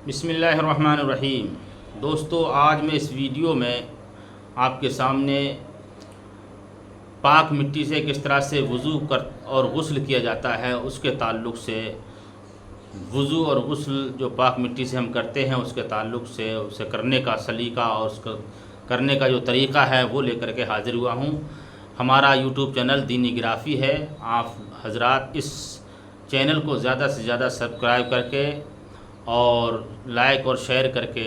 بسم اللہ الرحمن الرحیم۔ دوستو، آج میں اس ویڈیو میں آپ کے سامنے پاک مٹی سے کس طرح سے وضو اور غسل کیا جاتا ہے اس کے تعلق سے، وضو اور غسل جو پاک مٹی سے ہم کرتے ہیں اس کے تعلق سے، اسے کرنے کا سلیقہ اور اس کا کرنے کا جو طریقہ ہے وہ لے کر کے حاضر ہوا ہوں۔ ہمارا یوٹیوب چینل دینی گرافی ہے۔ آپ حضرات اس چینل کو زیادہ سے زیادہ سبسکرائب کر کے اور لائک اور شیئر کر کے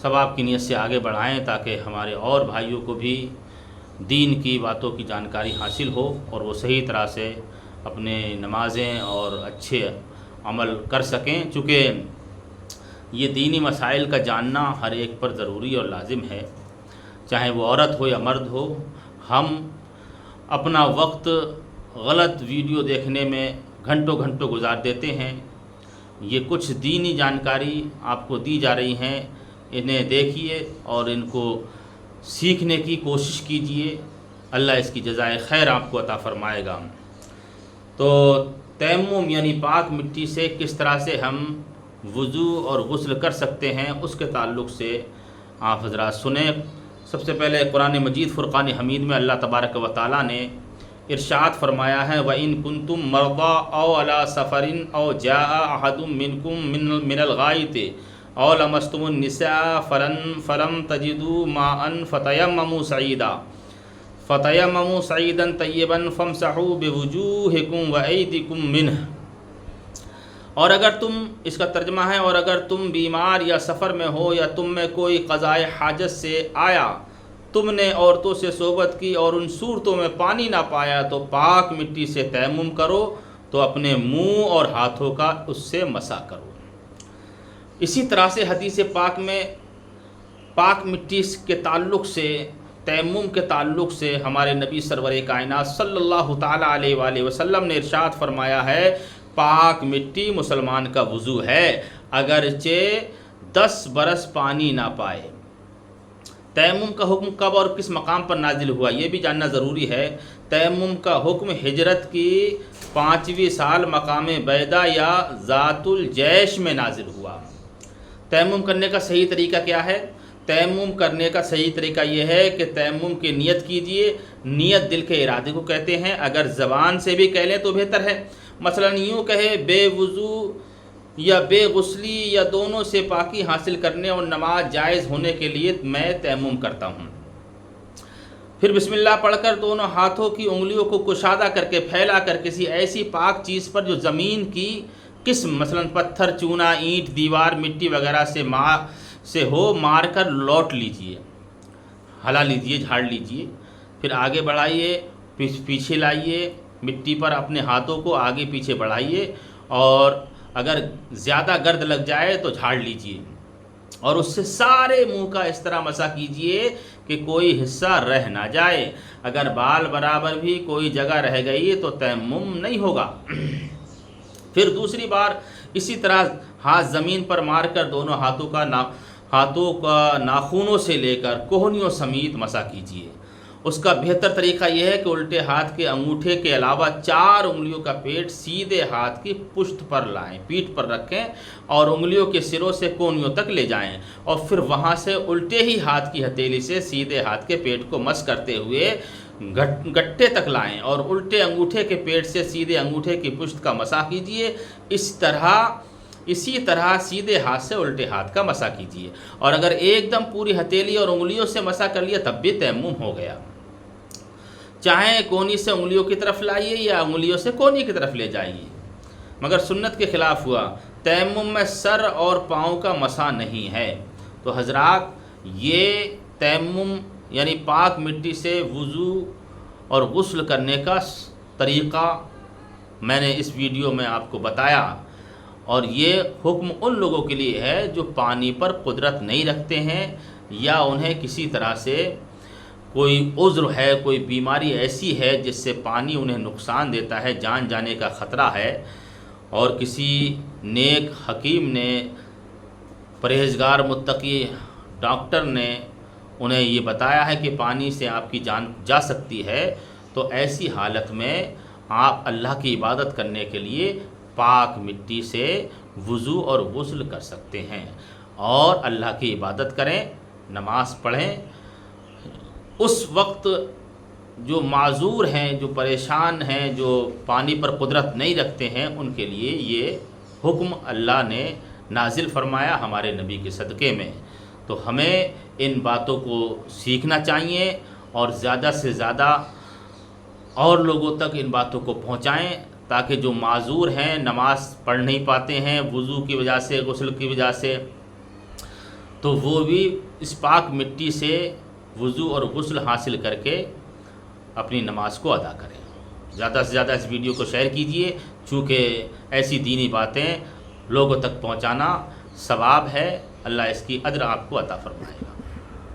ثواب کی نیت سے آگے بڑھائیں تاکہ ہمارے اور بھائیوں کو بھی دین کی باتوں کی جانکاری حاصل ہو اور وہ صحیح طرح سے اپنے نمازیں اور اچھے عمل کر سکیں، چونکہ یہ دینی مسائل کا جاننا ہر ایک پر ضروری اور لازم ہے، چاہے وہ عورت ہو یا مرد ہو۔ ہم اپنا وقت غلط ویڈیو دیکھنے میں گھنٹوں گھنٹوں گزار دیتے ہیں۔ یہ کچھ دینی جانکاری آپ کو دی جا رہی ہیں، انہیں دیکھیے اور ان کو سیکھنے کی کوشش کیجیے۔ اللہ اس کی جزائے خیر آپ کو عطا فرمائے گا۔ تو تیمم یعنی پاک مٹی سے کس طرح سے ہم وضو اور غسل کر سکتے ہیں اس کے تعلق سے آپ حضرات سنیں۔ سب سے پہلے قرآن مجید فرقان حمید میں اللہ تبارک و تعالیٰ نے ارشاد فرمایا ہے وَإِن كُنتُم مَرْضَىٰ أَوْ عَلَىٰ سَفَرٍ أَوْ جَاءَ أَحَدٌ مِّنكُم مِّنَ الْغَائِطِ أَوْ لَمَسْتُمُ النِّسَاءَ فَلَمْ تَجِدُوا مَاءً فَتَيَمَّمُوا صَعِيدًا طَيِّبًا فَامْسَحُوا بِوُجُوهِكُمْ وَأَيْدِيكُمْ مِنْهُ۔ اور اگر تم، اس کا ترجمہ ہے، اور اگر تم بیمار یا سفر میں ہو یا تم میں کوئی قضائے حاجت سے آیا، تم نے عورتوں سے صحبت کی اور ان صورتوں میں پانی نہ پایا تو پاک مٹی سے تیمم کرو، تو اپنے منہ اور ہاتھوں کا اس سے مسح کرو۔ اسی طرح سے حدیث پاک میں پاک مٹی کے تعلق سے، تیمم کے تعلق سے ہمارے نبی سرور کائنات صلی اللہ تعالیٰ علیہ وآلہ وسلم نے ارشاد فرمایا ہے پاک مٹی مسلمان کا وضو ہے، اگرچہ 10 برس پانی نہ پائے۔ تیمم کا حکم کب اور کس مقام پر نازل ہوا یہ بھی جاننا ضروری ہے۔ تیمم کا حکم ہجرت کی 5ویں سال مقام بیدا یا ذات الجیش میں نازل ہوا۔ تیمم کرنے کا صحیح طریقہ کیا ہے؟ تیمم کرنے کا صحیح طریقہ یہ ہے کہ تیمم کی نیت کیجئے۔ نیت دل کے ارادے کو کہتے ہیں، اگر زبان سے بھی کہہ لیں تو بہتر ہے۔ مثلا یوں کہے بے وضو یا بے غسلی یا دونوں سے پاکی حاصل کرنے اور نماز جائز ہونے کے لیے میں تیمم کرتا ہوں۔ پھر بسم اللہ پڑھ کر دونوں ہاتھوں کی انگلیوں کو کشادہ کر کے پھیلا کر کسی ایسی پاک چیز پر جو زمین کی قسم مثلا پتھر، چونا، اینٹ، دیوار، مٹی وغیرہ سے ہو مار کر لوٹ لیجئے، ہلا لیجئے، جھاڑ لیجئے۔ پھر آگے بڑھائیے، پیچھے لائیے، مٹی پر اپنے ہاتھوں کو آگے پیچھے بڑھائیے اور اگر زیادہ گرد لگ جائے تو جھاڑ لیجئے اور اس سے سارے منہ کا اس طرح مسح کیجئے کہ کوئی حصہ رہ نہ جائے۔ اگر بال برابر بھی کوئی جگہ رہ گئی تو تیمم نہیں ہوگا۔ پھر دوسری بار اسی طرح ہاتھ زمین پر مار کر دونوں ہاتھوں کا ناخنوں سے لے کر کوہنیوں سمیت مسح کیجئے۔ اس کا بہتر طریقہ یہ ہے کہ الٹے ہاتھ کے انگوٹھے کے علاوہ 4 انگلیوں کا پیٹ سیدھے ہاتھ کی پشت پر لائیں، پیٹھ پر رکھیں اور انگلیوں کے سروں سے کونیوں تک لے جائیں اور پھر وہاں سے الٹے ہی ہاتھ کی ہتھیلی سے سیدھے ہاتھ کے پیٹ کو مس کرتے ہوئے گٹے تک لائیں اور الٹے انگوٹھے کے پیٹ سے سیدھے انگوٹھے کی پشت کا مسح کیجیے۔ اسی طرح سیدھے ہاتھ سے الٹے ہاتھ کا مسح کیجیے، اور اگر ایک دم پوری ہتھیلی اور انگلیوں سے مسح کر لیا تب بھی تیمم ہو گیا۔ چاہے کونی سے انگلیوں کی طرف لائیے یا انگلیوں سے کونی کی طرف لے جائیے، مگر سنت کے خلاف ہوا۔ تیمم میں سر اور پاؤں کا مسح نہیں ہے۔ تو حضرات، یہ تیمم یعنی پاک مٹی سے وضو اور غسل کرنے کا طریقہ میں نے اس ویڈیو میں آپ کو بتایا، اور یہ حکم ان لوگوں کے لیے ہے جو پانی پر قدرت نہیں رکھتے ہیں یا انہیں کسی طرح سے کوئی عذر ہے، کوئی بیماری ایسی ہے جس سے پانی انہیں نقصان دیتا ہے، جان جانے کا خطرہ ہے، اور کسی نیک حکیم نے، پرہیزگار متقی ڈاکٹر نے انہیں یہ بتایا ہے کہ پانی سے آپ کی جان جا سکتی ہے، تو ایسی حالت میں آپ اللہ کی عبادت کرنے کے لیے پاک مٹی سے وضو اور غسل کر سکتے ہیں اور اللہ کی عبادت کریں، نماز پڑھیں۔ اس وقت جو معذور ہیں، جو پریشان ہیں، جو پانی پر قدرت نہیں رکھتے ہیں، ان کے لیے یہ حکم اللہ نے نازل فرمایا ہمارے نبی کے صدقے میں۔ تو ہمیں ان باتوں کو سیکھنا چاہیے اور زیادہ سے زیادہ اور لوگوں تک ان باتوں کو پہنچائیں، تاکہ جو معذور ہیں، نماز پڑھ نہیں پاتے ہیں وضو کی وجہ سے، غسل کی وجہ سے، تو وہ بھی اس پاک مٹی سے وضو اور غسل حاصل کر کے اپنی نماز کو ادا کریں۔ زیادہ سے زیادہ اس ویڈیو کو شیئر کیجئے، چونکہ ایسی دینی باتیں لوگوں تک پہنچانا ثواب ہے، اللہ اس کی اجر آپ کو عطا فرمائے۔